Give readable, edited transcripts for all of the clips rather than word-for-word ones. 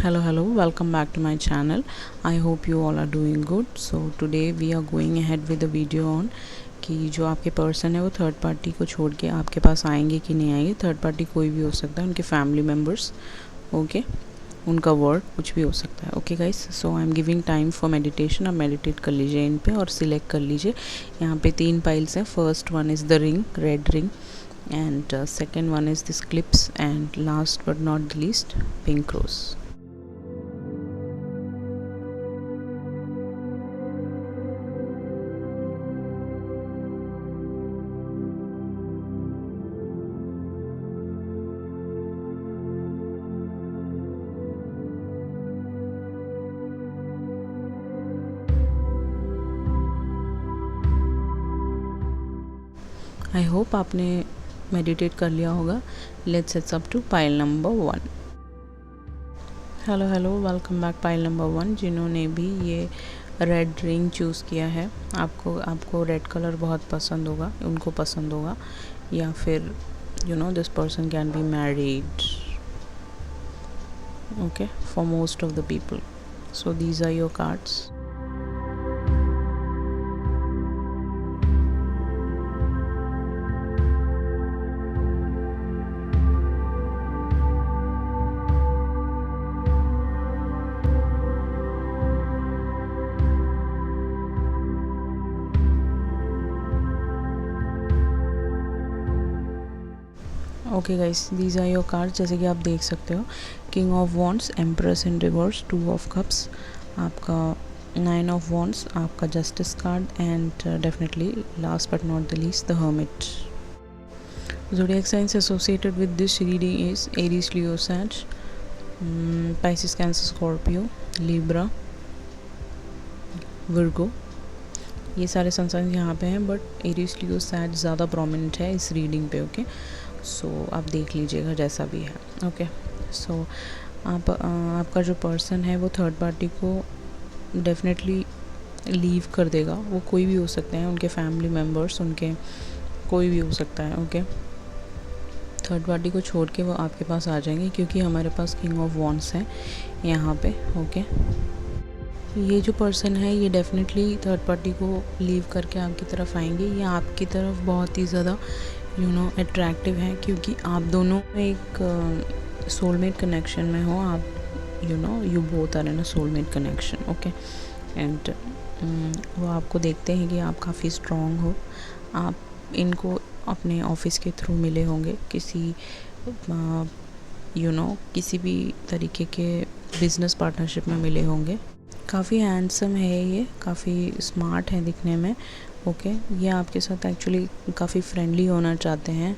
Hello, welcome back to my channel. I hope you all are doing good. So today we are going ahead with the video on कि जो आपके person है वो third party को छोड़ के आपके पास आएंगे कि नहीं आएंगे। थर्ड पार्टी कोई भी हो सकता है, उनके फैमिली मेम्बर्स, ओके, उनका वर्ड कुछ भी हो सकता है। Okay guys, so I am giving time for meditation. आप मेडिटेट कर लीजिए इन पे और सिलेक्ट कर लीजिए। यहाँ पे 3 पाइल्स हैं। First one is the ring, red ring, and second one is this clips, and last but not the least, pink rose. I hope आपने मेडिटेट कर लिया होगा। Let's sets up to pile number 1। Hello, welcome back pile number 1। जिन्होंने भी ये red ring choose किया है, आपको रेड कलर बहुत पसंद होगा, उनको पसंद होगा, या फिर this person can be married, okay, for most of the people. So these are your cards. Okay guys, these are your cards. जैसे कि आप देख सकते हो, king of wands, empress in reverse, 2 of cups, आपका 9 ऑफ वॉन्ड्स, आपका justice card, and definitely last but not the least the hermit. Zodiac science associated with this reading is Aries, Leo, Sag, Pisces, Cancer, Scorpio, Libra, Virgo. ये सारे sunshine यहाँ पे हैं, but Aries, Leo, सैज ज़्यादा prominent है इस reading पे। ओके, सो आप देख लीजिएगा जैसा भी है। ओके, सो आपका जो पर्सन है वो थर्ड पार्टी को डेफिनेटली लीव कर देगा। वो कोई भी हो सकते हैं, उनके फैमिली मेम्बर्स, उनके कोई भी हो सकता है। ओके, थर्ड पार्टी को छोड़ के वो आपके पास आ जाएंगे, क्योंकि हमारे पास किंग ऑफ वॉन्ड्स है यहाँ पे। ओके, ये जो पर्सन है ये डेफिनेटली थर्ड पार्टी को लीव करके आपकी तरफ आएंगे। ये आपकी तरफ बहुत ही ज़्यादा अट्रैक्टिव है, क्योंकि आप दोनों एक सोलमेट कनेक्शन में हो। आप you both are in a soulmate connection. Okay, and वो आपको देखते हैं कि आप काफ़ी स्ट्रॉन्ग हो। आप इनको अपने ऑफिस के थ्रू मिले होंगे, किसी किसी भी तरीके के बिजनेस पार्टनरशिप में मिले होंगे। काफ़ी हैंडसम है ये, काफ़ी स्मार्ट है दिखने में। ओके, ये आपके साथ एक्चुअली काफ़ी फ्रेंडली होना चाहते हैं।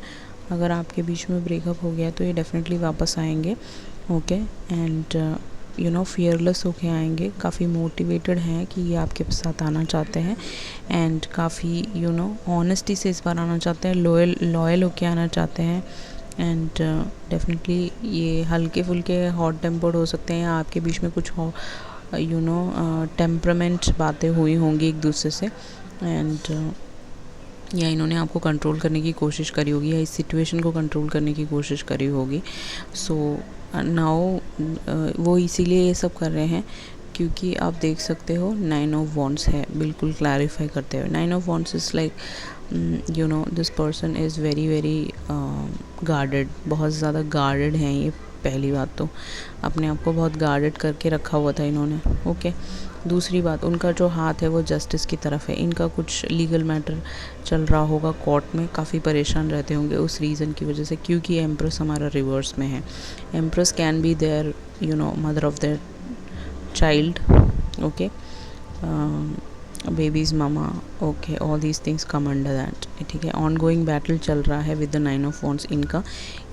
अगर आपके बीच में ब्रेकअप हो गया तो ये डेफिनेटली वापस आएंगे। ओके, एंड फियरलेस होके आएंगे, काफ़ी मोटिवेटेड हैं कि ये आपके साथ आना चाहते हैं, एंड काफ़ी ऑनेस्टी से इस बार आना चाहते हैं, लॉयल होके आना चाहते हैं। एंड डेफिनेटली ये हल्के फुल्के हॉट टेम्पर्ड हो सकते हैं, आपके बीच में कुछ टेम्परामेंट बातें हुई होंगी एक दूसरे से, एंड या इन्होंने आपको कंट्रोल करने की कोशिश करी होगी, या इस सिचुएशन को कंट्रोल करने की कोशिश करी होगी। सो नाउ वो इसीलिए ये सब कर रहे हैं, क्योंकि आप देख सकते हो 9 ऑफ वॉन्ड्स है, बिल्कुल क्लैरिफाई करते हुए। 9 of wands is like this person is very guarded, बहुत ज़्यादा गार्डेड हैं ये। पहली बात तो अपने आप को बहुत गार्डेड करके रखा हुआ था इन्होंने। ओके, दूसरी बात, उनका जो हाथ है वो जस्टिस की तरफ है। इनका कुछ लीगल मैटर चल रहा होगा कोर्ट में, काफ़ी परेशान रहते होंगे उस रीज़न की वजह से, क्योंकि एम्प्रेस हमारा रिवर्स में है। Empress can be there mother of their child, okay, babies mama, okay, all these things come under that. ठीक है, ऑन गोइंग बैटल चल रहा है विद द 9 ऑफ वॉन्ड्स इनका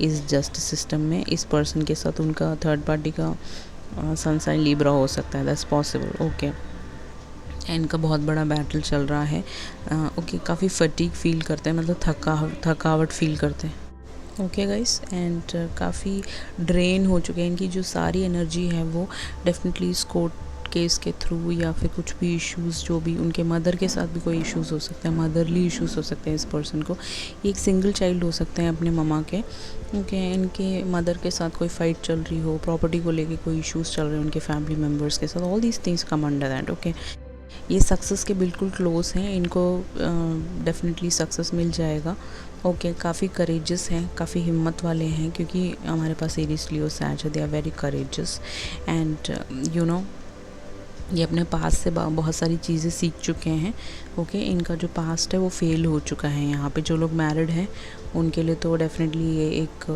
इस जस्टिस सिस्टम में। इस पर्सन के साथ उनका थर्ड पार्टी का सनसाइन लिब्रा हो सकता है, दैट्स पॉसिबल। ओके, इनका बहुत बड़ा बैटल चल रहा है। ओके, काफ़ी फटीग फील करते हैं, मतलब थकावट फील करते हैं। ओके गाइस, एंड काफ़ी ड्रेन हो चुके हैं। इनकी जो सारी एनर्जी है वो डेफिनेटली इस कोर्ट केस के थ्रू या फिर कुछ भी इश्यूज़, जो भी उनके मदर के साथ भी कोई इश्यूज़ हो सकते हैं, मदरली इश्यूज़ हो सकते हैं इस पर्सन को। एक सिंगल चाइल्ड हो सकते हैं अपने ममा के, ओके। इनके मदर के साथ कोई फाइट चल रही हो, प्रॉपर्टी को लेके कोई इश्यूज़ चल रहे हैं उनके फैमिली मेम्बर्स के साथ, all these things come under that, okay. ये सक्सेस के बिल्कुल क्लोज हैं, इनको डेफिनेटली सक्सेस मिल जाएगा, ओके। काफ़ी करेजियस हैं, काफ़ी हिम्मत वाले हैं, क्योंकि हमारे पास एरीज लियो सैज है, they are very courageous and you know ये अपने पास्ट से बहुत सारी चीज़ें सीख चुके हैं, ओके। इनका जो पास्ट है वो फेल हो चुका है। यहाँ पे जो लोग मैरिड हैं उनके लिए तो डेफिनेटली ये एक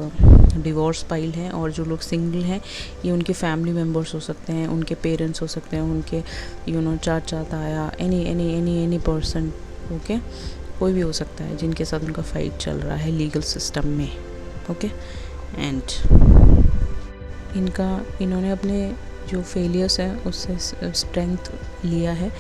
डिवोर्स फाइल है, और जो लोग सिंगल हैं ये उनके फैमिली मेम्बर्स हो सकते हैं, उनके पेरेंट्स हो सकते हैं, उनके चाचा ताया, एनी पर्सन, ओके। कोई भी हो सकता है जिनके साथ उनका फाइट चल रहा है लीगल सिस्टम में, ओके। एंड इन्होंने अपने जो फेलियर्स हैं उससे स्ट्रेंथ लिया है,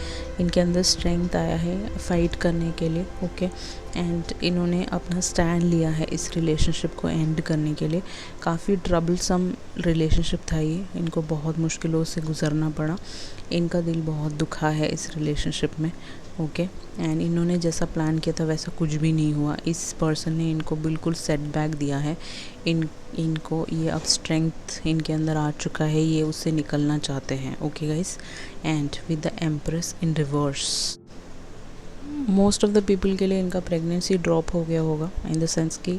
इनके अंदर स्ट्रेंथ आया है फाइट करने के लिए, ओके। एंड इन्होंने अपना स्टैंड लिया है इस रिलेशनशिप को एंड करने के लिए। काफ़ी ट्रबलसम रिलेशनशिप था ये, इनको बहुत मुश्किलों से गुजरना पड़ा, इनका दिल बहुत दुखा है इस रिलेशनशिप में, ओके। एंड इन्होंने जैसा प्लान किया था वैसा कुछ भी नहीं हुआ। इस पर्सन ने इनको बिल्कुल सेटबैक दिया है। इनको ये अब स्ट्रेंथ इनके अंदर आ चुका है, ये उससे निकलना चाहते हैं, okay guys. And with the empress in reverse, most of the people के लिए इनका प्रेगनेंसी ड्रॉप हो गया होगा, इन द सेंस कि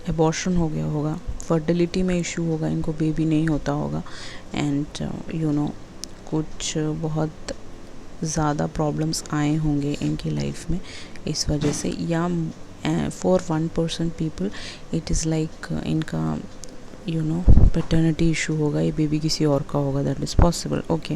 एबॉर्शन हो गया होगा, फर्टिलिटी में इशू होगा, इनको बेबी नहीं होता होगा, एंड कुछ बहुत ज़्यादा प्रॉब्लम्स आए होंगे इनकी लाइफ में इस वजह से, या for 1% people it is like इनका पैटर्निटी इशू होगा, ये बेबी किसी और का होगा, that is possible, okay.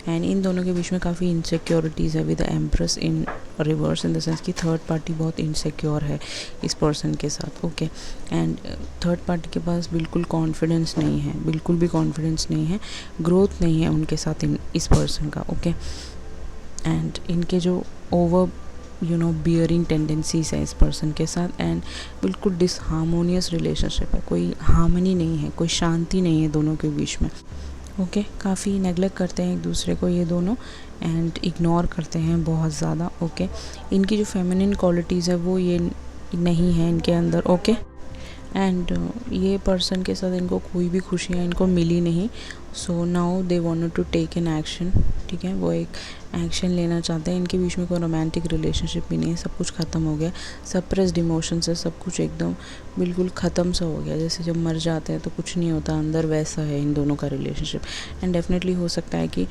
And in दोनों के बीच में काफ़ी इनसिक्योरिटीज़ है with the empress in reverse, in the sense कि थर्ड पार्टी बहुत इनसिक्योर है इस पर्सन के साथ, ओके। एंड थर्ड पार्टी के पास बिल्कुल कॉन्फिडेंस नहीं है, बिल्कुल भी कॉन्फिडेंस नहीं है, ग्रोथ नहीं है उनके साथ इस पर्सन का, ओके। एंड इनके जो ओवर बियरिंग टेंडेंसीज है इस पर्सन के साथ, एंड बिल्कुल डिसहार्मोनियस रिलेशनशिप है, कोई हार्मनी नहीं है, कोई शांति नहीं है दोनों के बीच में, ओके। काफ़ी नेगलेक्ट करते हैं एक दूसरे को ये दोनों, एंड इग्नोर करते हैं बहुत ज़्यादा, ओके। इनकी जो फेमिनिन क्वालिटीज़ है वो ये नहीं है इनके अंदर, ओके। एंड ये पर्सन के साथ इनको कोई भी खुशियाँ इनको मिली नहीं, so now they wanted to take an action, ठीक है। वो एक एक्शन लेना चाहते हैं। इनके बीच में कोई रोमांटिक रिलेशनशिप भी नहीं है, सब कुछ ख़त्म हो गया, सप्रेस्ड इमोशंस है, सब कुछ एकदम बिल्कुल ख़त्म सा हो गया, जैसे जब मर जाते हैं तो कुछ नहीं होता अंदर, वैसा है इन दोनों का रिलेशनशिप। एंड डेफिनेटली हो सकता है कि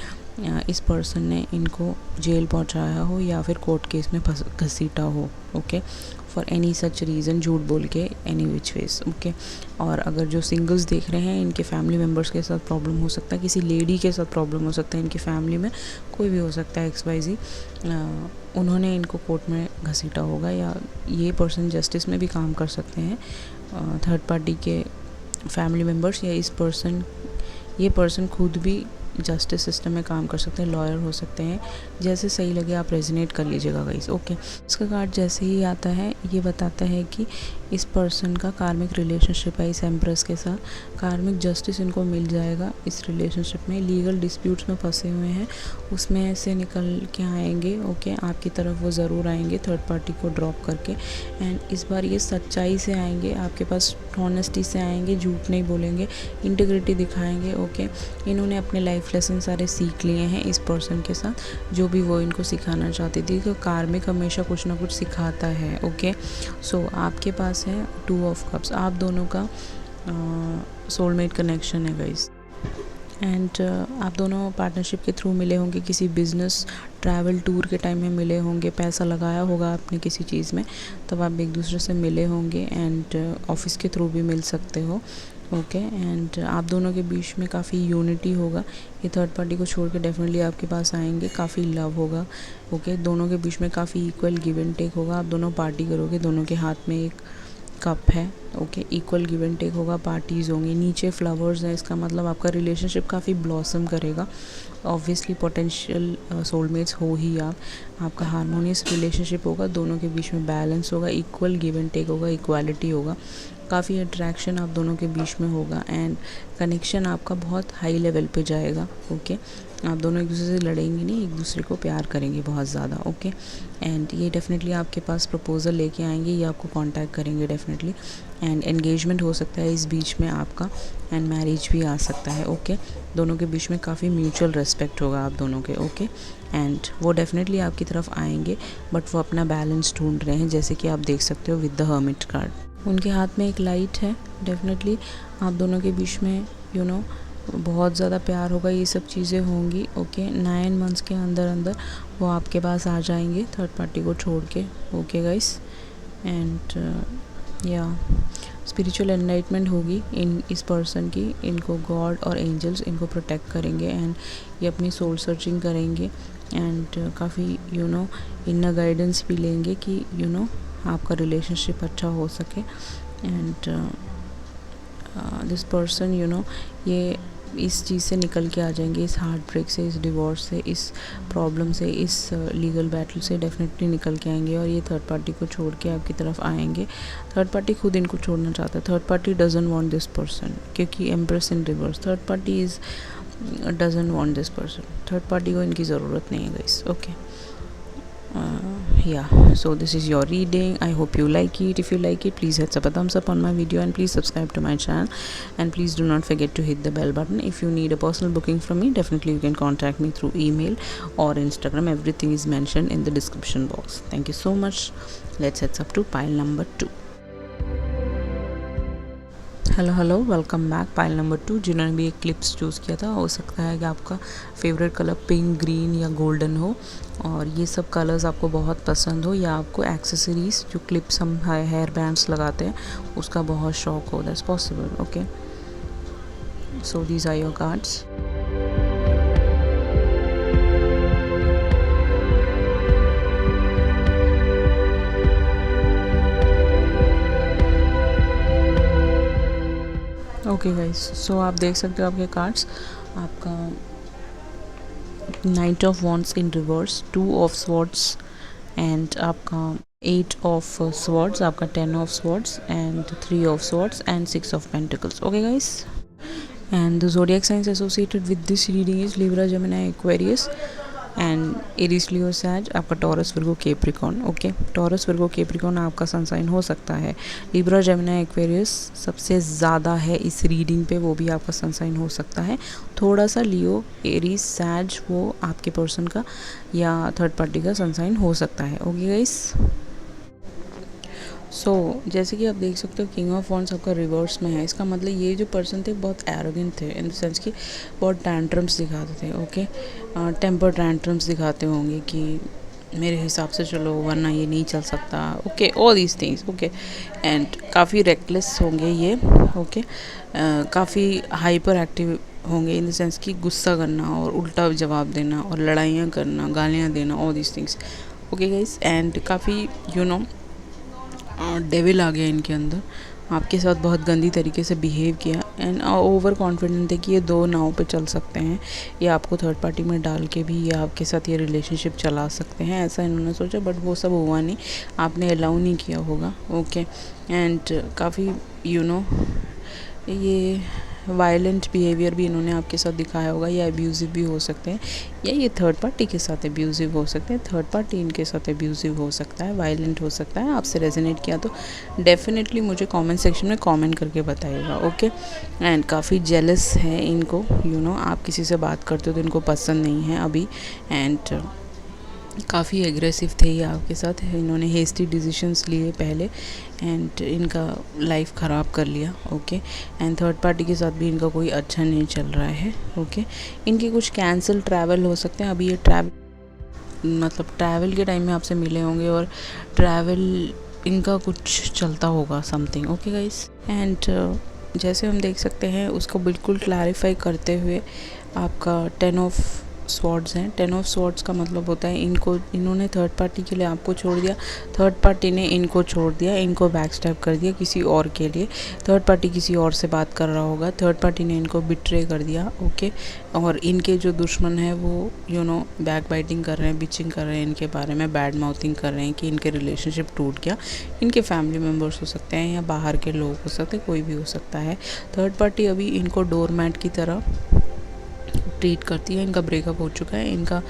इस पर्सन ने इनको जेल पहुंचाया हो या फिर कोर्ट केस में घसीटा हो, okay, for any such reason, झूठ बोल के, एनी विच वेज, ओके। और अगर जो सिंगल्स देख रहे हैं, इनके फैमिली मेम्बर्स के साथ प्रॉब्लम हो सकता है, किसी लेडी के साथ प्रॉब्लम हो सकता है, इनकी फैमिली में कोई भी हो सकता है, XYZ, उन्होंने इनको कोर्ट में घसीटा होगा, या ये पर्सन जस्टिस में भी काम कर सकते हैं, थर्ड पार्टी के फैमिली मेम्बर्स, या ये पर्सन खुद भी जस्टिस सिस्टम में काम कर सकते हैं, लॉयर हो सकते हैं, जैसे सही लगे आप रेजोनेट कर लीजिएगा गाइस, ओके। इसका कार्ड जैसे ही आता है ये बताता है कि इस पर्सन का कार्मिक रिलेशनशिप है इस एम्प्रेस के साथ, कार्मिक जस्टिस इनको मिल जाएगा इस रिलेशनशिप में, लीगल डिस्प्यूट्स में फंसे हुए हैं उसमें से निकल के आएंगे, ओके। आपकी तरफ वो ज़रूर आएंगे थर्ड पार्टी को ड्रॉप करके, एंड इस बार ये सच्चाई से आएंगे आपके पास, ऑनेस्टी से आएंगे, झूठ नहीं बोलेंगे, इंटीग्रिटी दिखाएंगे, ओके। इन्होंने अपने लाइफ लेसन सारे सीख लिए हैं इस पर्सन के साथ, जो भी वो इनको सिखाना चाहती थी, कि कार्मिक हमेशा कुछ ना कुछ सिखाता है, ओके। सो आपके पास है 2 ऑफ कप्स, आप दोनों का सोलमेट कनेक्शन है गाइस। एंड आप दोनों पार्टनरशिप के थ्रू मिले होंगे, किसी बिजनेस ट्रैवल टूर के टाइम में मिले होंगे, पैसा लगाया होगा आपने किसी चीज़ में, तब आप एक दूसरे से मिले होंगे, एंड ऑफिस के थ्रू भी मिल सकते हो, ओके। एंड आप दोनों के बीच में काफ़ी यूनिटी होगा, ये थर्ड पार्टी को छोड़ के डेफिनेटली आपके पास आएंगे, काफ़ी लव होगा, ओके। दोनों के बीच में काफ़ी इक्वल गिव एंड टेक होगा, आप दोनों पार्टी करोगे, दोनों के हाथ में एक कप है, okay. Equal give and take होगा, पार्टीज़ होंगी, नीचे फ्लावर्स हैं, इसका मतलब आपका रिलेशनशिप काफ़ी ब्लॉसम करेगा, ऑब्वियसली पोटेंशियल सोलमेट्स हो ही आपका हारमोनियस रिलेशनशिप होगा, दोनों के बीच में बैलेंस होगा, इक्वल गिव एंड टेक होगा, इक्वालिटी होगा, काफ़ी अट्रैक्शन आप दोनों के बीच में होगा, एंड कनेक्शन आपका बहुत हाई लेवल पे जाएगा, ओके। आप दोनों एक दूसरे से लड़ेंगे नहीं, एक दूसरे को प्यार करेंगे बहुत ज़्यादा, ओके। एंड ये डेफिनेटली आपके पास प्रपोज़ल लेके आएंगे, ये आपको कांटेक्ट करेंगे डेफिनेटली। एंड एंगेजमेंट हो सकता है इस बीच में आपका, एंड मैरिज भी आ सकता है, ओके। दोनों के बीच में काफ़ी म्यूचुअल रिस्पेक्ट होगा आप दोनों के, ओके। एंड वो डेफिनेटली आपकी तरफ आएंगे, बट वो अपना बैलेंस ढूंढ रहे हैं, जैसे कि आप देख सकते हो विद द हर्मिट कार्ड। उनके हाथ में एक लाइट है, डेफिनेटली आप दोनों के बीच में बहुत ज़्यादा प्यार होगा, ये सब चीज़ें होंगी, ओके। 9 मंथ्स के अंदर अंदर वो आपके पास आ जाएंगे थर्ड पार्टी को छोड़ के, ओके गाइस। एंड या स्पिरिचुअल एनलाइटमेंट होगी इस पर्सन की, इनको गॉड और एंजल्स इनको प्रोटेक्ट करेंगे, एंड ये अपनी सोल सर्चिंग करेंगे, एंड काफ़ी इनर गाइडेंस भी लेंगे कि आपका रिलेशनशिप अच्छा हो सके। एंड दिस पर्सन ये इस चीज़ से निकल के आ जाएंगे, इस हार्ट ब्रेक से, इस डिवोर्स से, इस प्रॉब्लम से, इस लीगल बैटल से डेफिनेटली निकल के आएंगे, और ये थर्ड पार्टी को छोड़ के आपकी तरफ आएंगे। थर्ड पार्टी खुद इनको छोड़ना चाहता है, third party doesn't want this person, क्योंकि empress in reverse, third party doesn't want this person, third party को इनकी ज़रूरत नहीं है guys, okay. Yeah, so this is your reading. I hope you like it. If you like it, please hit a thumbs up on my video, and please subscribe to my channel, and please do not forget to hit the bell button. If you need a personal booking from me, definitely you can contact me through email or Instagram. Everything is mentioned in the description box. Thank you so much. Let's head up to pile number 2. Hello welcome back. Pile number 2, जिन्होंने भी एक clips choose किया था, हो सकता है कि आपका फेवरेट कलर पिंक, ग्रीन या गोल्डन हो, और ये सब कलर्स आपको बहुत पसंद हो, या आपको एक्सेसरीज़ जो क्लिप्स हम हेयर बैंड्स लगाते हैं उसका बहुत शौक हो, that's possible, okay. So these are your cards. Okay guys, so आप देख सकते हो आपके कार्ड्स, आपका knight of wands in reverse, 2 of swords, and आपका 8 ऑफ स्वॉर्ड्स, आपका 10 of swords, and 3 of swords, and 6 of pentacles, okay guys. And the zodiac science associated with this reading is Libra, Gemini, Aquarius, and Aries, Leo, Sag, आपका Taurus, Virgo, Capricorn, okay. Taurus, Virgo, Capricorn आपका sun sign हो सकता है। Libra, Gemini, Aquarius सबसे ज़्यादा है इस reading पे, वो भी आपका सन साइन हो सकता है। थोड़ा सा लियो, एरीज, सैज वो आपके पर्सन का या थर्ड पार्टी का सन साइन हो सकता है, ओके गाइस। सो जैसे कि आप देख सकते हो किंग ऑफ वॉन्ड्स आपका रिवर्स में है, इसका मतलब ये जो पर्सन थे बहुत एरोगेंट थे, इन द सेंस कि बहुत टैंट्रम्स दिखाते थे, ओके। टेम्पर टैंट्रम्स दिखाते होंगे कि मेरे हिसाब से चलो वरना ये नहीं चल सकता, okay, all these things, okay. And काफ़ी रेकलेस होंगे ये, ओके। काफ़ी हाइपर एक्टिव होंगे, इन द सेंस कि गुस्सा करना और उल्टा जवाब देना और लड़ाइयाँ करना, गालियाँ देना, all these things, okay guys. And काफ़ी डेविल आ गया इनके अंदर, आपके साथ बहुत गंदी तरीके से बिहेव किया, एंड ओवर कॉन्फिडेंट है कि ये 2 नाव पे चल सकते हैं, या आपको थर्ड पार्टी में डाल के भी ये आपके साथ ये रिलेशनशिप चला सकते हैं, ऐसा इन्होंने सोचा, बट वो सब हुआ नहीं, आपने अलाउ नहीं किया होगा, ओके। एंड काफ़ी ये वायलेंट बिहेवियर भी इन्होंने आपके साथ दिखाया होगा, या अब्यूज़िव भी हो सकते हैं, या ये थर्ड पार्टी के साथ अब्यूज़िव हो सकते हैं, थर्ड पार्टी इनके साथ अब्यूज़िव हो सकता है, वायलेंट हो सकता है। आपसे रेजोनेट किया तो डेफिनेटली मुझे कमेंट सेक्शन में कमेंट करके बताइएगा, ओके। एंड काफ़ी जेलस है इनको, आप किसी से बात करते हो तो इनको पसंद नहीं है अभी, एंड काफ़ी एग्रेसिव थे ये आपके साथ, इन्होंने हेस्टी डिसीजंस लिए पहले, एंड इनका लाइफ ख़राब कर लिया, ओके। एंड थर्ड पार्टी के साथ भी इनका कोई अच्छा नहीं चल रहा है, ओके। इनके कुछ कैंसिल ट्रैवल हो सकते हैं, अभी ये ट्रैवल के टाइम में आपसे मिले होंगे, और ट्रैवल इनका कुछ चलता होगा समथिंग, ओके गाइस। एंड जैसे हम देख सकते हैं उसको बिल्कुल क्लैरिफाई करते हुए, आपका 10 ऑफ स्वॉर्ड्स हैं। 10 ऑफ स्वॉर्ड्स का मतलब होता है इन्होंने थर्ड पार्टी के लिए आपको छोड़ दिया, थर्ड पार्टी ने इनको छोड़ दिया, इनको बैक स्टैप कर दिया किसी और के लिए, थर्ड पार्टी किसी और से बात कर रहा होगा, थर्ड पार्टी ने इनको बिट्रे कर दिया, ओके। और इनके जो दुश्मन है वो बैक बाइटिंग कर रहे हैं, बिचिंग कर रहे हैं, इनके बारे में बैड माउथिंग कर रहे हैं कि इनके रिलेशनशिप टूट गया। इनके फैमिली मेम्बर्स हो सकते हैं या बाहर के लोग हो सकते हैं, कोई भी हो सकता है। थर्ड पार्टी अभी इनको डोरमैट की तरह ट्रीट करती है। इनका ब्रेकअप हो चुका है, इनका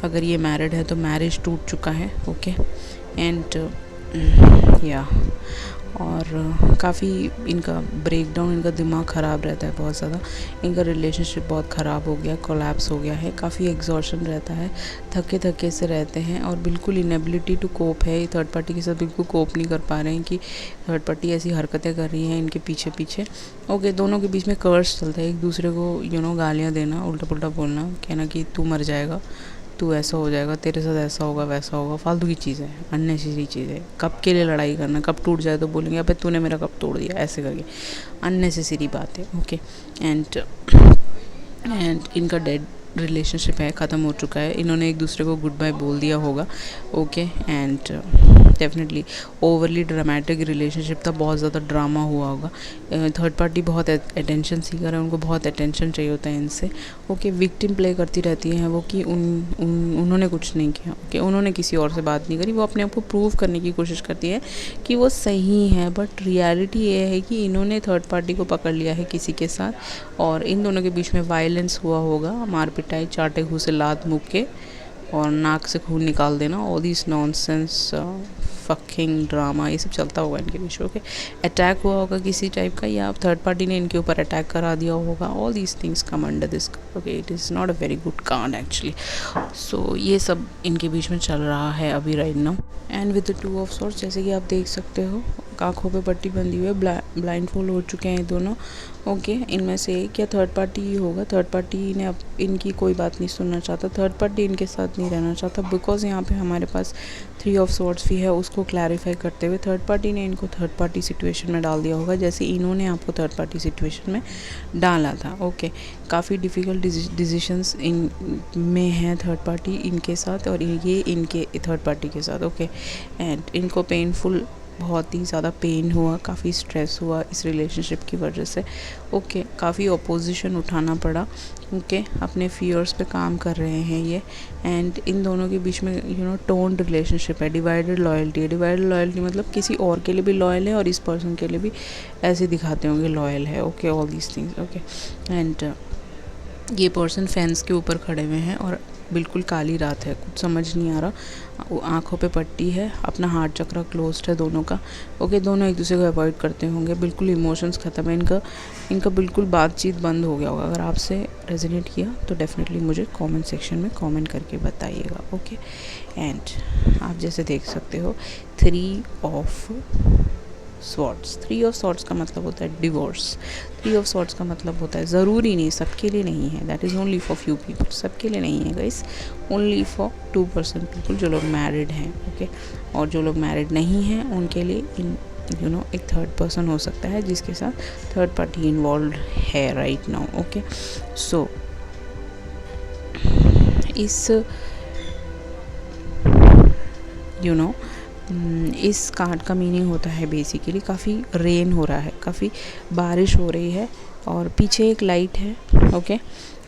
अगर ये मैरिड है तो मैरिज टूट चुका है। ओके एंड या और काफ़ी इनका ब्रेकडाउन, इनका दिमाग ख़राब रहता है बहुत ज़्यादा, इनका रिलेशनशिप बहुत ख़राब हो गया, कोलैप्स हो गया है, काफ़ी एग्जॉर्शन रहता है, थके थके से रहते हैं और बिल्कुल इनेबिलिटी टू कोप है। ये थर्ड पार्टी के साथ बिल्कुल कोप नहीं कर पा रहे हैं कि थर्ड पार्टी ऐसी हरकतें कर रही है इनके पीछे पीछे। ओके दोनों के बीच में कर्स चलता है, एक दूसरे को गालियाँ देना, उल्टा पुल्टा बोलना, कहना कि तू मर जाएगा, तू ऐसा हो जाएगा, तेरे साथ ऐसा होगा वैसा होगा, फालतू की चीज़ें, अननेसेसरी चीज़ें। कब के लिए लड़ाई करना, कब टूट जाए तो बोलेंगे अबे तूने मेरा कब तोड़ दिया, ऐसे करके अननेसेसरी बात है। ओके एंड इनका डेड रिलेशनशिप है, ख़त्म हो चुका है, इन्होंने एक दूसरे को गुड बाय बोल दिया होगा। Okay and definitely overly dramatic relationship था, बहुत ज़्यादा ड्रामा हुआ होगा। थर्ड पार्टी बहुत अटेंशन सीकर है, उनको बहुत अटेंशन चाहिए होता है इनसे। ओके विक्टिम प्ले करती रहती हैं वो कि उन्होंने कुछ नहीं किया। ओके उन्होंने किसी और से बात नहीं करी, वो अपने आप को प्रूव करने की कोशिश करती है कि वो सही है, बट रियलिटी ये है कि इन्होंने थर्ड पार्टी को पकड़ लिया है किसी के साथ और इन दोनों के बीच में वायलेंस हुआ होगा, मार पिटाई, चाटे घूसे, लात मुँह के और नाक से खून निकाल देना, all this nonsense fucking drama, ये सब चलता होगा इनके बीच। ओके अटैक हुआ होगा किसी टाइप का, या थर्ड पार्टी ने इनके ऊपर अटैक करा दिया होगा, all these things come under this. Okay it is not a very good card actually. So ये सब इनके बीच में चल रहा है अभी right now. And with the two of swords, जैसे कि आप देख सकते हो आँखों पे पट्टी बंधी हुई है, ब्लाइंड फोल्ड हो चुके हैं दोनों। ओके इनमें से एक या थर्ड पार्टी ही होगा, थर्ड पार्टी ने अब इनकी कोई बात नहीं सुनना चाहता, थर्ड पार्टी इनके साथ नहीं रहना चाहता, बिकॉज यहाँ पे हमारे पास थ्री ऑफ सॉर्ड्स भी है। उसको क्लैरिफाई करते हुए थर्ड पार्टी ने इनको थर्ड पार्टी सिचुएशन में डाल दिया होगा, जैसे इन्होंने आपको थर्ड पार्टी सिचुएशन में डाला था। ओके काफ़ी डिफ़िकल्ट डिसीजंस इन में है थर्ड पार्टी इनके साथ और ये इनके थर्ड पार्टी के साथ। ओके एंड इनको पेनफुल, बहुत ही ज़्यादा पेन हुआ, काफ़ी स्ट्रेस हुआ इस रिलेशनशिप की वजह से। ओके काफ़ी अपोजिशन उठाना पड़ा। ओके अपने फियर्स पे काम कर रहे हैं ये। एंड इन दोनों के बीच में टोन्ड रिलेशनशिप है, डिवाइडेड लॉयल्टी है। डिवाइडेड लॉयल्टी मतलब किसी और के लिए भी लॉयल है और इस पर्सन के लिए भी ऐसे दिखाते होंगे लॉयल है। Okay all these things. Okay and ये पर्सन फैंस के ऊपर खड़े हुए हैं और बिल्कुल काली रात है, कुछ समझ नहीं आ रहा, आँखों पे पट्टी है, अपना हार्ट चक्र क्लोज्ड है दोनों का। ओके दोनों एक दूसरे को अवॉइड करते होंगे, बिल्कुल इमोशंस ख़त्म है इनका बिल्कुल बातचीत बंद हो गया होगा। अगर आपसे रेजोनेट किया तो डेफिनेटली मुझे कमेंट सेक्शन में कमेंट करके बताइएगा। ओके एंड आप जैसे देख सकते हो three of swords, three of swords का मतलब होता है डिवोर्स। थ्री ऑफ सॉर्ड्स का मतलब होता है, ज़रूरी नहीं, सबके लिए नहीं है, that is only for few people, सबके लिए नहीं है गाइस, ओनली फॉर 2% पीपल जो लोग मैरिड हैं। ओके और जो लोग मैरिड नहीं हैं उनके लिए एक थर्ड पर्सन हो सकता है जिसके साथ थर्ड पार्टी इन्वॉल्व है राइट नाउ। ओके सो इस इस कार्ड का मीनिंग होता है बेसिकली काफ़ी रेन हो रहा है, काफ़ी बारिश हो रही है और पीछे एक लाइट है। ओके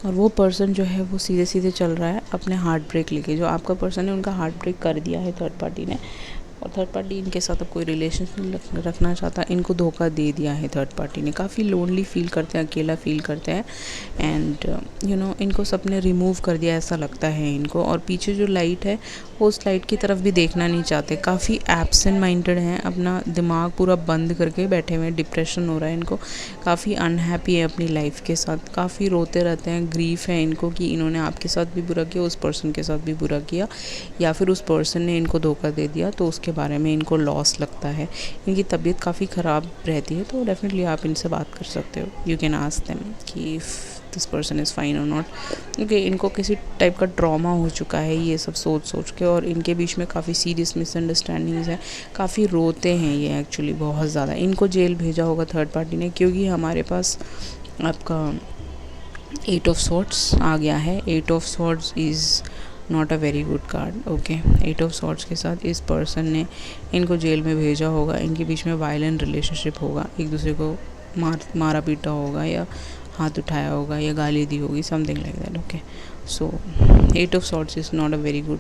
और वो पर्सन जो है वो सीधे सीधे चल रहा है अपने हार्ट ब्रेक लेके। जो आपका पर्सन है उनका हार्ट ब्रेक कर दिया है थर्ड पार्टी ने और थर्ड पार्टी इनके साथ अब कोई रिलेशन नहीं रखना चाहता, इनको धोखा दे दिया है थर्ड पार्टी ने। काफ़ी लोनली फील करते हैं, अकेला फील करते हैं एंड इनको सबने रिमूव कर दिया ऐसा लगता है इनको। और पीछे जो लाइट है वो उस लाइट की तरफ भी देखना नहीं चाहते, काफ़ी एब्सेंट माइंडेड हैं, अपना दिमाग पूरा बंद करके बैठे हुए हैं, डिप्रेशन हो रहा है इनको, काफ़ी अनहैप्पी है अपनी लाइफ के साथ, काफ़ी रोते रहते हैं, ग्रीफ है इनको कि इन्होंने आपके साथ भी बुरा किया, उस पर्सन के साथ भी बुरा किया या फिर उस पर्सन ने इनको धोखा दे दिया तो उसके बारे में इनको लॉस लगता है। इनकी तबीयत काफ़ी ख़राब रहती है तो डेफिनेटली आप इनसे बात कर सकते हो, यू कैन आस्क देम कि दिस पर्सन इज़ फाइन और नॉट। क्योंकि इनको किसी टाइप का ट्रॉमा हो चुका है ये सब सोच सोच के और इनके बीच में काफ़ी सीरियस मिसअंडरस्टैंडिंग्स है, काफ़ी रोते हैं ये एक्चुअली बहुत ज़्यादा। इनको जेल भेजा होगा थर्ड पार्टी ने क्योंकि हमारे पास आपका 8 ऑफ सॉर्ड्स आ गया है। 8 of swords is not a very good card. Okay 8 of swords के साथ इस पर्सन ने इनको जेल में भेजा होगा, इनके बीच में वायलेंट रिलेशनशिप होगा, एक दूसरे को मारा पीटा होगा या हाथ उठाया होगा या गाली दी होगी, something like that. Okay so 8 of swords is not a very good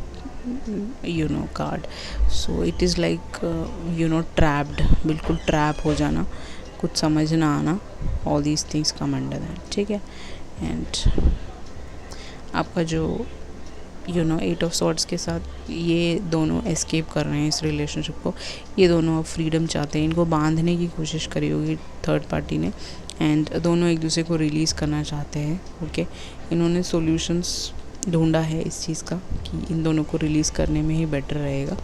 card. So it is like trapped, बिल्कुल ट्रैप हो जाना, कुछ समझ ना आना, all these things come under that. ठीक है एंड आपका जो एट ऑफ सॉर्ड्स के साथ ये दोनों एस्केप कर रहे हैं इस रिलेशनशिप को। ये दोनों अब फ्रीडम चाहते हैं, इनको बांधने की कोशिश करी होगी थर्ड पार्टी ने, एंड दोनों एक दूसरे को रिलीज़ करना चाहते हैं। ओके, इन्होंने सॉल्यूशंस ढूंढा है इस चीज़ का कि इन दोनों को रिलीज़ करने में ही बेटर रहेगा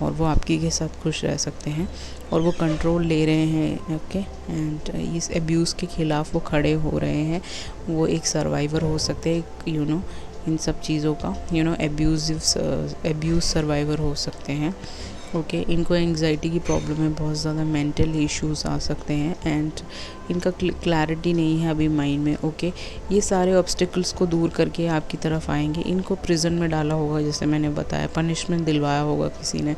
और वो आपकी के साथ खुश रह सकते हैं और वो कंट्रोल ले रहे हैं। ओके, एंड इस एब्यूज़ के ख़िलाफ़ वो खड़े हो रहे हैं। वो एक सर्वाइवर हो सकते हैं, इन सब चीज़ों का एब्यूज़ सर्वाइवर हो सकते हैं। ओके, इनको एंग्जाइटी की प्रॉब्लम है, बहुत ज़्यादा मेंटल इश्यूज आ सकते हैं एंड इनका क्लैरिटी नहीं है अभी माइंड में। ओके, ये सारे ऑब्स्टिकल्स को दूर करके आपकी तरफ आएंगे। इनको प्रिजन में डाला होगा, जैसे मैंने बताया, पनिशमेंट दिलवाया होगा किसी ने।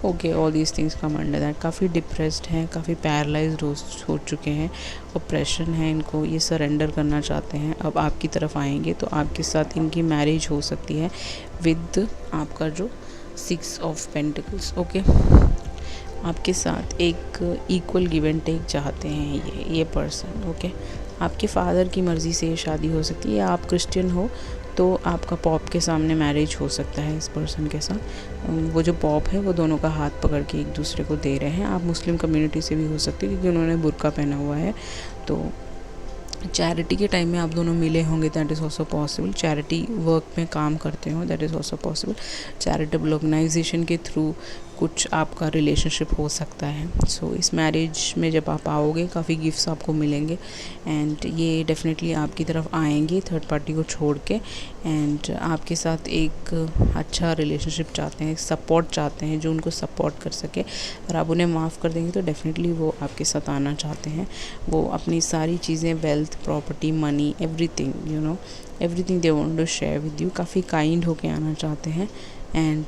Okay, all these things come under that. काफ़ी डिप्रेस्ड हैं, काफ़ी पैरालाइज्ड हो चुके हैं, ऑप्रेशन है इनको, ये सरेंडर करना चाहते हैं। अब आपकी तरफ आएंगे तो आपके साथ इनकी मैरिज हो सकती है विद आपका जो 6 ऑफ पेंटिकल्स। ओके, आपके साथ एक इक्वल गिव एंड टेक चाहते हैं ये पर्सन। ओके, आपके फादर की मर्ज़ी से ये शादी हो सकती है, या आप क्रिश्चियन हो तो आपका पॉप के सामने मैरिज हो सकता है इस पर्सन के साथ। वो जो पॉप है वो दोनों का हाथ पकड़ के एक दूसरे को दे रहे हैं। आप मुस्लिम कम्युनिटी से भी हो सकते हैं क्योंकि उन्होंने बुर्का पहना हुआ है। तो चैरिटी के टाइम में आप दोनों मिले होंगे, that is also possible. Charity work में काम करते हो, that is also possible. Charitable organisation के थ्रू कुछ आपका रिलेशनशिप हो सकता है। सो इस मैरिज में जब आप आओगे काफ़ी गिफ्ट्स आपको मिलेंगे एंड ये डेफिनेटली आपकी तरफ आएंगे थर्ड पार्टी को छोड़ के, एंड आपके साथ एक अच्छा रिलेशनशिप चाहते हैं, सपोर्ट चाहते हैं जो उनको सपोर्ट कर सके। और आप उन्हें माफ़ कर देंगे तो डेफिनेटली वो आपके साथ आना चाहते हैं। वो अपनी सारी चीज़ें, wealth, property, money, everything everything they want to share with you. काफ़ी काइंड होके आना चाहते हैं एंड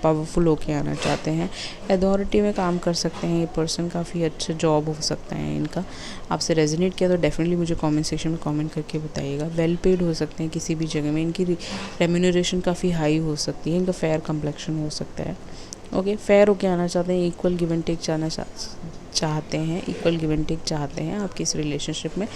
पावरफुल होके आना चाहते हैं। अथॉरिटी में काम कर सकते हैं ये पर्सन, काफ़ी अच्छा जॉब हो सकता है इनका। आपसे रेजोनेट किया तो डेफिनेटली मुझे कमेंट सेक्शन में कमेंट करके बताइएगा। वेल पेड हो सकते हैं किसी भी जगह में, इनकी रेम्यूनरेशन काफ़ी हाई हो सकती है, इनका फेयर कम्प्लेक्शन हो सकता है। ओके, फेयर होके आना चाहते हैं, इक्वल गिव एंड टेक चाहते हैं, इक्वल गिव एंड टेक चाहते हैं आपकी इस रिलेशनशिप में,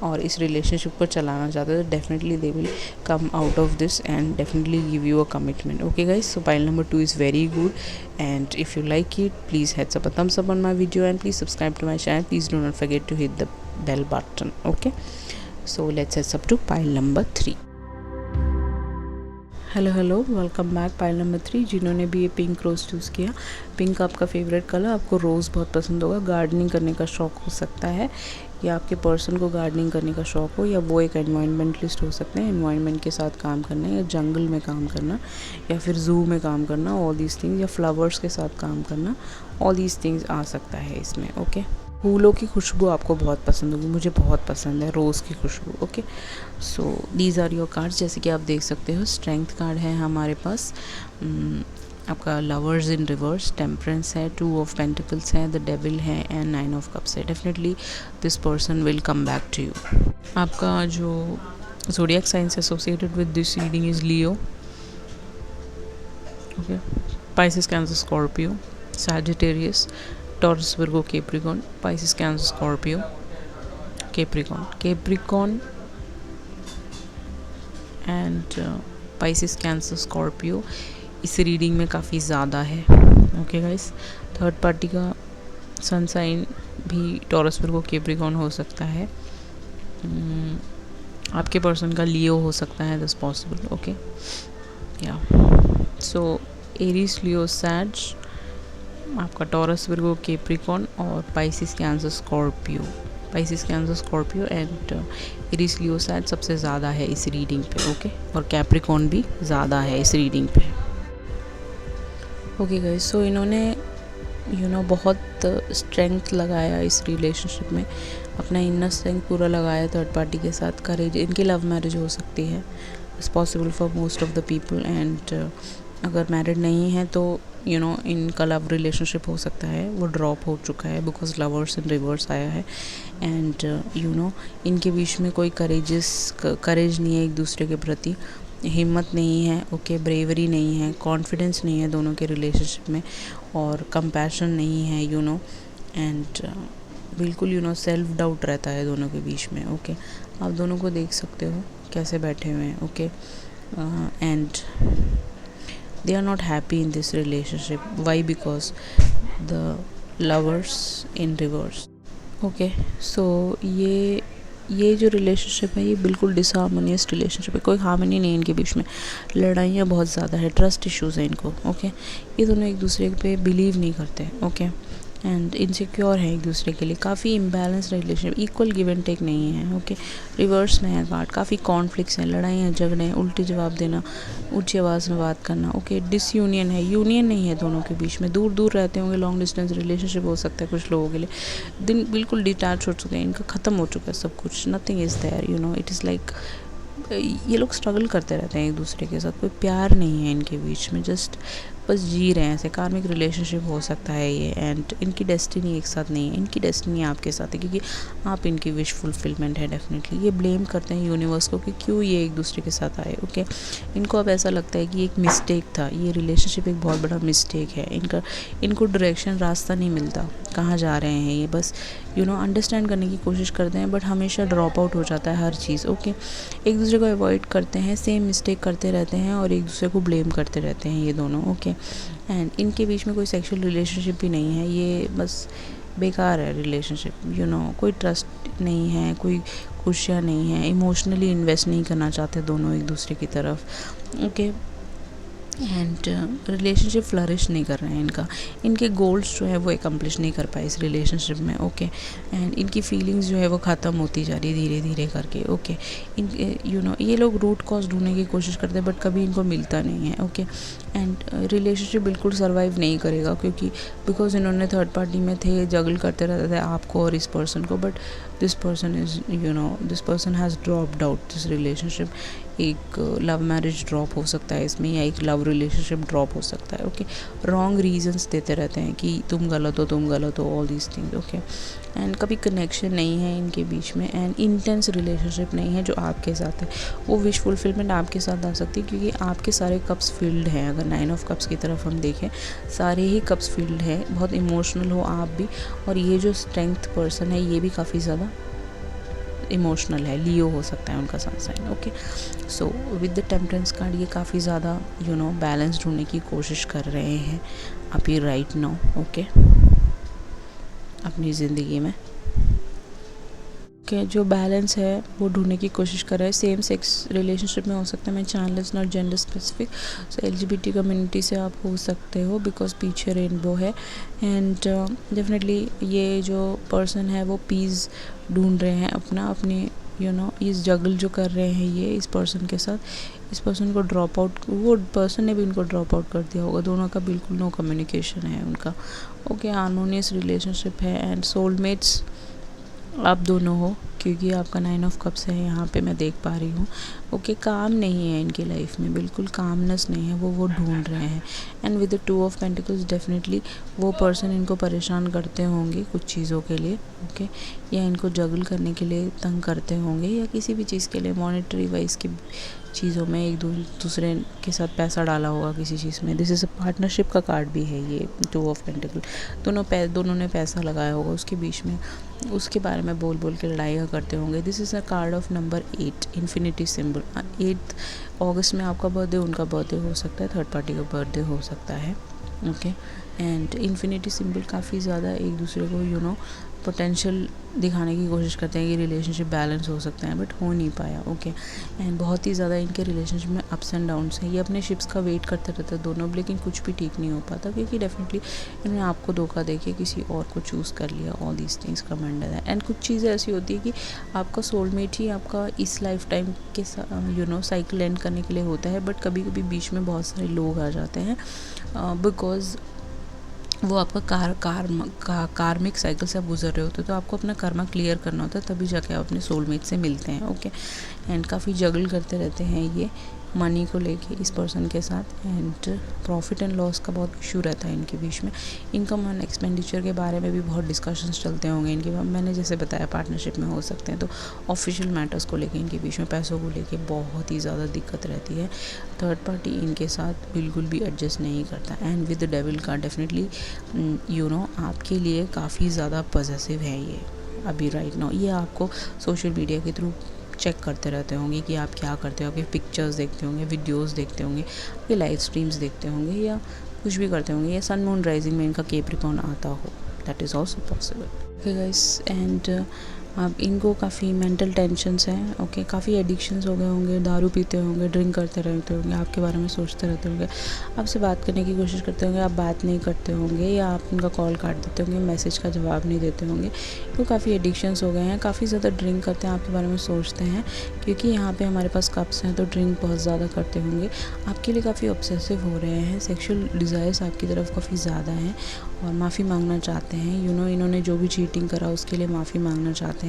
और इस रिलेशनशिप को चलाना चाहते हैं। तो definitely they will come out of this and definitely give you a commitment. Okay guys, so pile number 2 is very good, and if you like it, please hit a thumbs up on my video and please subscribe to my channel. Please do not forget to hit the bell button. Okay, so let's head up to pile number 3. Hello, welcome back. Pile number 3, जिन्होंने भी ये pink rose choose किया। Pink आपका favourite colour, आपको रोज़ बहुत पसंद होगा, gardening करने का शौक़ हो सकता है, या आपके पर्सन को गार्डनिंग करने का शौक़ हो, या वो एक एनवायरनमेंटलिस्ट हो सकते हैं, एनवायरनमेंट के साथ काम करना, या जंगल में काम करना, या फिर ज़ू में काम करना, ऑल दीज थिंग्स, या फ्लावर्स के साथ काम करना, ऑल दीज थिंग्स आ सकता है इसमें। ओके, फूलों की खुशबू आपको बहुत पसंद होगी, मुझे बहुत पसंद है रोज़ की खुशबू। Okay, so these are your cards. जैसे कि आप देख सकते हो, स्ट्रेंथ कार्ड है हमारे पास, आपका लवर्स इन रिवर्स, टेम्परेंस है, 2 ऑफ पेंटिकल्स है, द डेविल है, एंड 9 ऑफ कप्स है। Definitely this person will come back to you. आपका जो zodiac science associated with this reading is Leo, okay, Pisces, Cancer, Scorpio, Sagittarius, Taurus, Virgo, Capricorn, Pisces, Cancer, Scorpio, Capricorn and Pisces, Cancer, Scorpio इस reading में काफ़ी ज़्यादा है। Okay guys, third party का sun sign भी Taurus, Virgo, Capricorn हो सकता है। आपके पर्सन का लियो हो सकता है, दिस पॉसिबल। ओके, या सो एरीज, लियो, सैज, आपका टॉरस, विर्गो, कैप्रिकॉर्न और Pisces, Cancer, Scorpio and Aries, Leo, Sag सबसे ज़्यादा है इस रीडिंग पे। ओके, और कैप्रिकॉर्न भी ज़्यादा है इस रीडिंग पे। ओके गाइस, सो इन्होंने बहुत स्ट्रेंथ लगाया इस रिलेशनशिप में, अपना इनर स्ट्रेंथ पूरा लगाया थर्ड पार्टी के साथ। करेज, इनकी लव मैरिज हो सकती है, it's possible for most of the people, and अगर मैरिड नहीं है तो इनका लव रिलेशनशिप हो सकता है वो ड्रॉप हो चुका है बिकॉज लवर्स इन रिवर्स आया है, एंड इनके बीच में कोई करेज नहीं है एक दूसरे के प्रति, हिम्मत नहीं है। ओके, ब्रेवरी नहीं है, कॉन्फिडेंस नहीं है दोनों के रिलेशनशिप में, और कंपैशन नहीं है, एंड बिल्कुल सेल्फ डाउट रहता है दोनों के बीच में। ओके, आप दोनों को देख सकते हो कैसे बैठे हुए हैं, okay, and they are not happy in this relationship. Why? Because the lovers in reverse. Okay, so ये जो रिलेशनशिप है ये बिल्कुल डिसहार्मोनियस रिलेशनशिप है, कोई हार्मनी नहीं है इनके बीच में, लड़ाइयाँ बहुत ज़्यादा है, ट्रस्ट इश्यूज़ हैं इनको, ओके। ये दोनों एक दूसरे पे बिलीव नहीं करते, ओके, एंड इनसिक्योर है एक दूसरे के लिए, काफ़ी imbalance relationship, equal give and take नहीं है, ओके। रिवर्स में है कार्ड, काफ़ी कॉन्फ्लिक्ट्स हैं, लड़ाइयाँ झगड़े, उल्टी जवाब देना, ऊंची आवाज़ में बात करना, ओके। डिसयूनियन है, यूनियन नहीं है दोनों के बीच में, दूर दूर रहते होंगे, लॉन्ग डिस्टेंस रिलेशनशिप हो सकता है कुछ लोगों के लिए, दिन बिल्कुल डिटैच हो चुके हैं, इनका ख़त्म हो चुका है सब कुछ, nothing is there, you know, it is like ये लोग स्ट्रगल करते रहते हैं एक दूसरे के साथ, कोई प्यार नहीं है इनके बीच में, जस्ट बस जी रहे हैं ऐसे, कार्मिक रिलेशनशिप हो सकता है ये, एंड इनकी डेस्टिनी एक साथ नहीं है, इनकी डेस्टिनी आपके साथ है, क्योंकि आप इनकी विश फुलफिलमेंट है डेफिनेटली। ये ब्लेम करते हैं यूनिवर्स को कि क्यों ये एक दूसरे के साथ आए, ओके। इनको अब ऐसा लगता है कि एक मिस्टेक था, ये रिलेशनशिप एक बहुत बड़ा मिस्टेक है, इनको डायरेक्शन, रास्ता नहीं मिलता, कहाँ जा रहे हैं ये, बस यू नो अंडरस्टैंड करने की कोशिश करते हैं, बट हमेशा ड्रॉप आउट हो जाता है हर चीज़, ओके। एक दूसरे को अवॉइड करते हैं, सेम मिस्टेक करते रहते हैं और एक दूसरे को ब्लेम करते रहते हैं ये दोनों, ओके। एंड इनके बीच में कोई सेक्सुअल रिलेशनशिप भी नहीं है, ये बस बेकार है रिलेशनशिप, यू नो, कोई ट्रस्ट नहीं है, कोई खुशियाँ नहीं है, इमोशनली इन्वेस्ट नहीं करना चाहते दोनों एक दूसरे की तरफ, ओके। एंड रिलेशनशिप फ्लरिश नहीं कर रहे हैं इनके गोल्स जो है वो एकम्प्लिश नहीं कर पाए इस रिलेशनशिप में, ओके। एंड इनकी फीलिंग्स जो है वो ख़त्म होती जा रही है धीरे धीरे करके, ओके। यू नो ये लोग रूट कॉज ढूंढने की कोशिश करते हैं, बट कभी इनको मिलता नहीं है, ओके। एंड रिलेशनशिप बिल्कुल सर्वाइव नहीं करेगा, क्योंकि बिकॉज इन्होंने थर्ड पार्टी में थे, जगल करते रहते थे आपको और इस पर्सन को, but this person is, you know, this person has dropped out this relationship. एक लव मैरिज ड्रॉप हो सकता है इसमें, या एक लव रिलेशनशिप ड्रॉप हो सकता है, ओके। रॉन्ग रीजंस देते रहते हैं कि तुम गलत हो, all these things, okay. And कभी कनेक्शन नहीं है इनके बीच में, एंड इंटेंस रिलेशनशिप नहीं है जो आपके साथ है, वो विश फुलफिलमेंट आपके साथ आ सकती है, क्योंकि आपके सारे कप्स फील्ड हैं। अगर 9 ऑफ कप्स की तरफ हम देखें, सारे ही कप्स फील्ड है, बहुत इमोशनल हो आप भी, और ये जो स्ट्रेंथ पर्सन है ये भी काफ़ी ज़्यादा इमोशनल है, लियो हो सकता है उनका sun sign, okay. So with the temperance card ये काफ़ी ज़्यादा यू नो बैलेंस ढूंढने की कोशिश कर रहे हैं अभी राइट नाउ, ओके, अपनी ज़िंदगी में, ओके। जो बैलेंस है वो ढूंढने की कोशिश कर रहे हैं, सेम सेक्स रिलेशनशिप में हो सकता है, मैं channel's not gender specific, so LGBT community से आप हो सकते हो, बिकॉज पीछे रेनबो है। एंड डेफिनेटली ये जो पर्सन है वो पीस ढूंढ रहे हैं अपनी, यू नो, इस जगल जो कर रहे हैं ये इस पर्सन के साथ, इस पर्सन को ड्रॉप आउट, वो पर्सन ने भी उनको ड्रॉप आउट कर दिया होगा, दोनों का बिल्कुल नो कम्युनिकेशन है उनका, ओके। हार्मोनियस रिलेशनशिप है, एंड सोलमेट्स आप दोनों हो, क्योंकि आपका 9 ऑफ कप्स है यहाँ पे मैं देख पा रही हूँ, ओके। काम नहीं है इनकी लाइफ में, बिल्कुल कामनेस नहीं है, वो ढूंढ रहे हैं। And with the 2 of pentacles definitely वो पर्सन इनको परेशान करते होंगे कुछ चीज़ों के लिए, ओके, या इनको जगल करने के लिए तंग करते होंगे, या किसी भी चीज़ के लिए मॉनेटरी वाइज की चीज़ों में एक दूसरे के साथ पैसा डाला होगा किसी चीज़ में। दिस इज़ अ पार्टनरशिप का कार्ड भी है ये 2 ऑफ पेंटिकल, दोनों ने पैसा लगाया होगा उसके बीच में, उसके बारे में बोल के लड़ाइयाँ करते होंगे। This is a card of number 8, infinity symbol. 8 अगस्त में आपका बर्थडे, उनका बर्थडे हो सकता है, थर्ड पार्टी का बर्थडे हो सकता है, ओके। एंड इन्फिनिटी सिंबल काफ़ी ज़्यादा एक दूसरे को यू नो पोटेंशियल दिखाने की कोशिश करते हैं कि रिलेशनशिप बैलेंस हो सकता है, बट हो नहीं पाया, ओके। एंड बहुत ही ज़्यादा इनके रिलेशनशिप में अप्स एंड डाउन्स हैं, ये अपने शिप्स का वेट करते रहते हैं दोनों, लेकिन कुछ भी ठीक नहीं हो पाता, क्योंकि डेफिनेटली इन्होंने आपको धोखा दे के किसी और को चूज़ कर लिया, ऑल दीज थिंग्स कमेंडर है। एंड कुछ चीज़ें ऐसी होती है कि आपका सोलमेट ही आपका इस लाइफ टाइम के यू नो साइकिल एंड करने के लिए होता है, बट कभी कभी बीच में बहुत सारे लोग आ जाते हैं, बिकॉज वो आपका कार्मिक साइकिल से आप गुजर रहे होते, तो आपको अपना कर्मा क्लियर करना होता है, तभी जाके आप अपने सोलमेट से मिलते हैं, ओके। एंड काफ़ी जगल करते रहते हैं ये मनी को लेके इस पर्सन के साथ, एंड प्रॉफिट एंड लॉस का बहुत इशू रहता है इनके बीच में। इनकम एंड एक्सपेंडिचर के बारे में भी बहुत डिस्कशंस चलते होंगे इनके, मैंने जैसे बताया पार्टनरशिप में हो सकते हैं, तो ऑफिशियल मैटर्स को लेके इनके बीच में पैसों को लेके बहुत ही ज़्यादा दिक्कत रहती है। थर्ड पार्टी इनके साथ बिल्कुल भी एडजस्ट नहीं करता। एंड विद द डेविल का डेफिनेटली यू नो आपके लिए काफ़ी ज़्यादा पॉजिटिव है ये अभी राइट नाउ, ये आपको सोशल मीडिया के थ्रू चेक करते रहते होंगे कि आप क्या करते हो, आपके पिक्चर्स देखते होंगे, वीडियोस देखते होंगे, आपके लाइव स्ट्रीम्स देखते होंगे, या कुछ भी करते होंगे, या सन मून राइजिंग में इनका कैप्रिकॉर्न आता हो, that is also possible. Okay guys, and अब इनको काफ़ी मेंटल टेंशन्स हैं, ओके, काफ़ी एडिक्शंस हो गए होंगे, दारू पीते होंगे, ड्रिंक करते रहते होंगे, आपके बारे में सोचते रहते होंगे, आपसे बात करने की कोशिश करते होंगे, आप बात नहीं करते होंगे, या आप उनका कॉल काट देते होंगे, मैसेज का जवाब नहीं देते होंगे। तो काफ़ी एडिक्शंस हो गए हैं, काफ़ी ज़्यादा ड्रिंक करते हैं, आपके बारे में सोचते हैं, क्योंकि यहाँ पे हमारे पास कप्स हैं तो ड्रिंक बहुत ज़्यादा करते होंगे, आपके लिए काफ़ी ऑब्सेसिव हो रहे हैं, सेक्शुअल डिज़ायर्स आपकी तरफ काफ़ी ज़्यादा हैं, और माफ़ी मांगना चाहते हैं। इन्होंने जो भी चीटिंग करा उसके लिए माफ़ी मांगना चाहते हैं।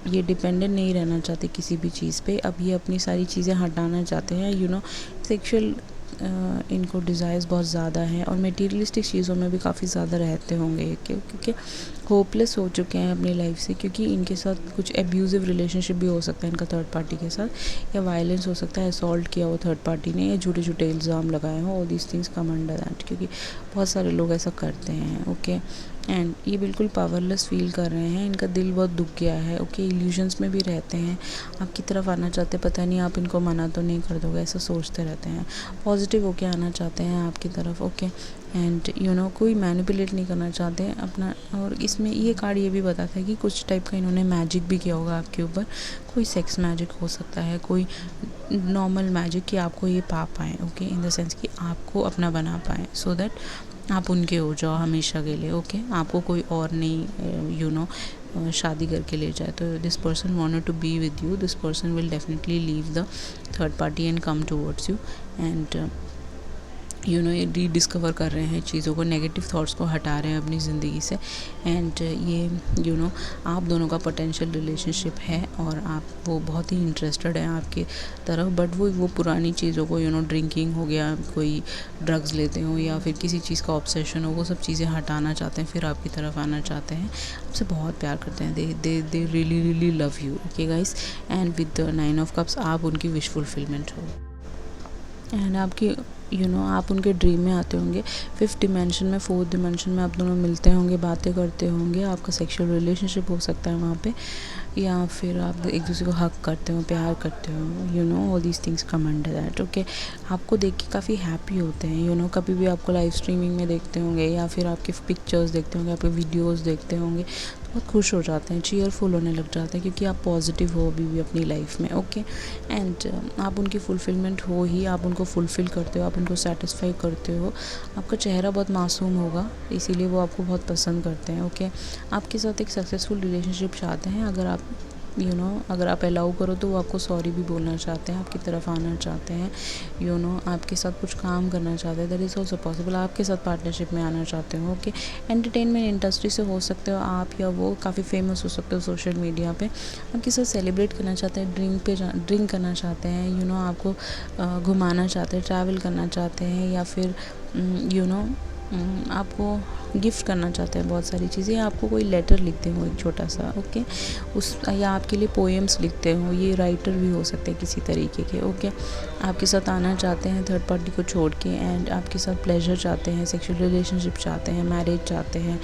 ये डिपेंडेंट नहीं रहना चाहते किसी भी चीज़ पे, अब ये अपनी सारी चीज़ें हटाना चाहते हैं। सेक्शुअल इनको डिज़ायर्स बहुत ज़्यादा हैं, और मटेरियलिस्टिक चीज़ों में भी काफ़ी ज़्यादा रहते होंगे, क्योंकि होपलेस हो चुके हैं अपनी लाइफ से, क्योंकि इनके साथ कुछ एब्यूज़िव रिलेशनशिप भी हो सकता है इनका थर्ड पार्टी के साथ, या वायलेंस हो सकता है, असॉल्ट किया हो थर्ड पार्टी ने, या झूठे झूठे इल्ज़ाम लगाए हों, all these things come under that, क्योंकि बहुत सारे लोग ऐसा करते हैं। ओके, एंड ये बिल्कुल पावरलेस फील कर रहे हैं, इनका दिल बहुत दुख गया है। ओके, इल्यूजन्स में भी रहते हैं, आपकी तरफ आना चाहते, पता नहीं आप इनको मना तो नहीं कर दोगे, ऐसा सोचते रहते हैं, पॉजिटिव होके आना चाहते हैं आपकी तरफ। ओके, एंड कोई मैनिपुलेट नहीं करना चाहते हैं अपना। और इसमें ये कार्ड ये भी बताता है कि कुछ टाइप का इन्होंने मैजिक भी किया होगा आपके ऊपर, कोई सेक्स मैजिक हो सकता है, कोई नॉर्मल मैजिक कि आपको ये पा पाएँ, ओके, इन द सेंस कि आपको अपना बना पाएँ, सो दैट आप उनके हो जाओ हमेशा के लिए। ओके, आपको कोई और नहीं शादी करके ले जाए। तो this person wanted to be with you, this person will definitely leave the third party and come towards you, and ये रीडिस्कवर कर रहे हैं चीज़ों को, नेगेटिव थॉट्स को हटा रहे हैं अपनी ज़िंदगी से, एंड ये आप दोनों का पोटेंशियल रिलेशनशिप है, और वो बहुत ही इंटरेस्टेड है आपके तरफ, बट वो पुरानी चीज़ों को ड्रिंकिंग हो गया, कोई ड्रग्स लेते हो, या फिर किसी चीज़ का ऑब्सेशन हो, वो सब चीज़ें हटाना चाहते हैं, फिर आपकी तरफ आना चाहते हैं, आपसे बहुत प्यार करते हैं, they really love you. Okay guys, and with the 9 of cups आप उनकी विश फुलफिलमेंट हो, एंड आपकी आप उनके ड्रीम में आते होंगे, 5th डिमेंशन में, 4th डिमेंशन में आप दोनों मिलते होंगे, बातें करते होंगे, आपका सेक्सुअल रिलेशनशिप हो सकता है वहाँ पे, या फिर आप एक दूसरे को हक करते हो, प्यार करते हो, all these things come under that. Okay, आपको देख के काफ़ी हैप्पी होते हैं, कभी भी आपको लाइव स्ट्रीमिंग में देखते होंगे, या फिर आपके पिक्चर्स देखते होंगे, आपके वीडियोस देखते होंगे, तो बहुत खुश हो जाते हैं, चीयरफुल होने लग जाते हैं, क्योंकि आप पॉजिटिव हो अभी भी अपनी लाइफ में। ओके, एंड आप उनकी फुलफिलमेंट हो ही, आप उनको फुलफ़िल करते हो, आप उनको सेटिस्फाई करते हो, आपका चेहरा बहुत मासूम होगा, इसीलिए वो आपको बहुत पसंद करते हैं। ओके, आपके साथ एक सक्सेसफुल रिलेशनशिप चाहते हैं, अगर आप अलाउ करो तो वो आपको सॉरी भी बोलना चाहते हैं, आपकी तरफ आना चाहते हैं, आपके साथ कुछ काम करना चाहते हैं, दैट इज़ ऑल्सो पॉसिबल, आपके साथ पार्टनरशिप में आना चाहते हो। ओके, एंटरटेनमेंट इंडस्ट्री से हो सकते हो आप, या वो काफ़ी फेमस हो सकते हो सोशल मीडिया पे, आपके साथ सेलिब्रेट करना चाहते हैं, ड्रिंक करना चाहते हैं, आपको घुमाना चाहते हैं, ट्रैवल करना चाहते हैं, या फिर आपको गिफ्ट करना चाहते हैं बहुत सारी चीज़ें, या आपको कोई लेटर लिखते हो एक छोटा सा, ओके, या आपके लिए पोएम्स लिखते हो, ये राइटर भी हो सकते हैं किसी तरीके के। ओके, आपके साथ आना चाहते हैं थर्ड पार्टी को छोड़ के, एंड आपके साथ प्लेजर चाहते हैं, सेक्सुअल रिलेशनशिप चाहते हैं, मैरिज चाहते हैं,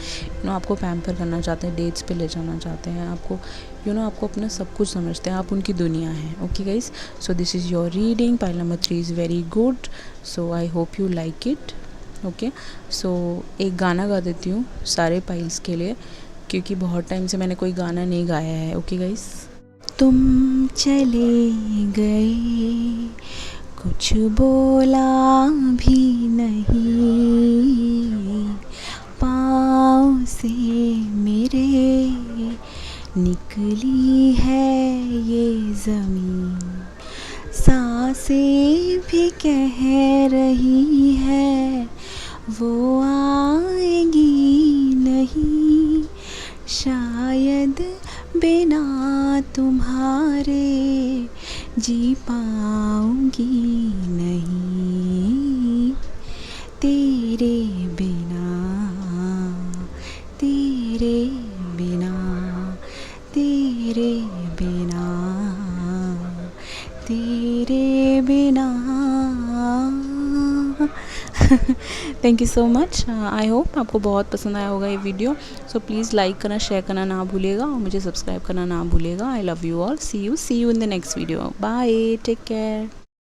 आपको पैम्पर करना चाहते हैं, डेट्स पे ले जाना चाहते हैं, आपको आपको अपना सब कुछ समझते हैं, आप उनकी दुनिया है। Okay guys, so this is your reading, pile number 3 is very good, so I hope you like it. Okay, so एक गाना गा देती हूँ सारे पाइल्स के लिए, क्योंकि बहुत टाइम से मैंने कोई गाना नहीं गाया है। ओके गाइस, तुम चले गए, कुछ बोला भी नहीं, पाँव से मेरे निकली है ये ज़मीन, सांसें भी कह रही है वो आएगी नहीं, शायद बिना तुम्हारे जी पाऊंगी नहीं, तेरे बिना, तेरे बिना, तेरे बिना, तेरे बिना। Thank you so much. I hope आपको बहुत पसंद आया होगा ये वीडियो। सो प्लीज़ लाइक करना, शेयर करना ना भूलिएगा और मुझे सब्सक्राइब करना ना भूलिएगा। I love you all. See you in the next video. Bye, take care.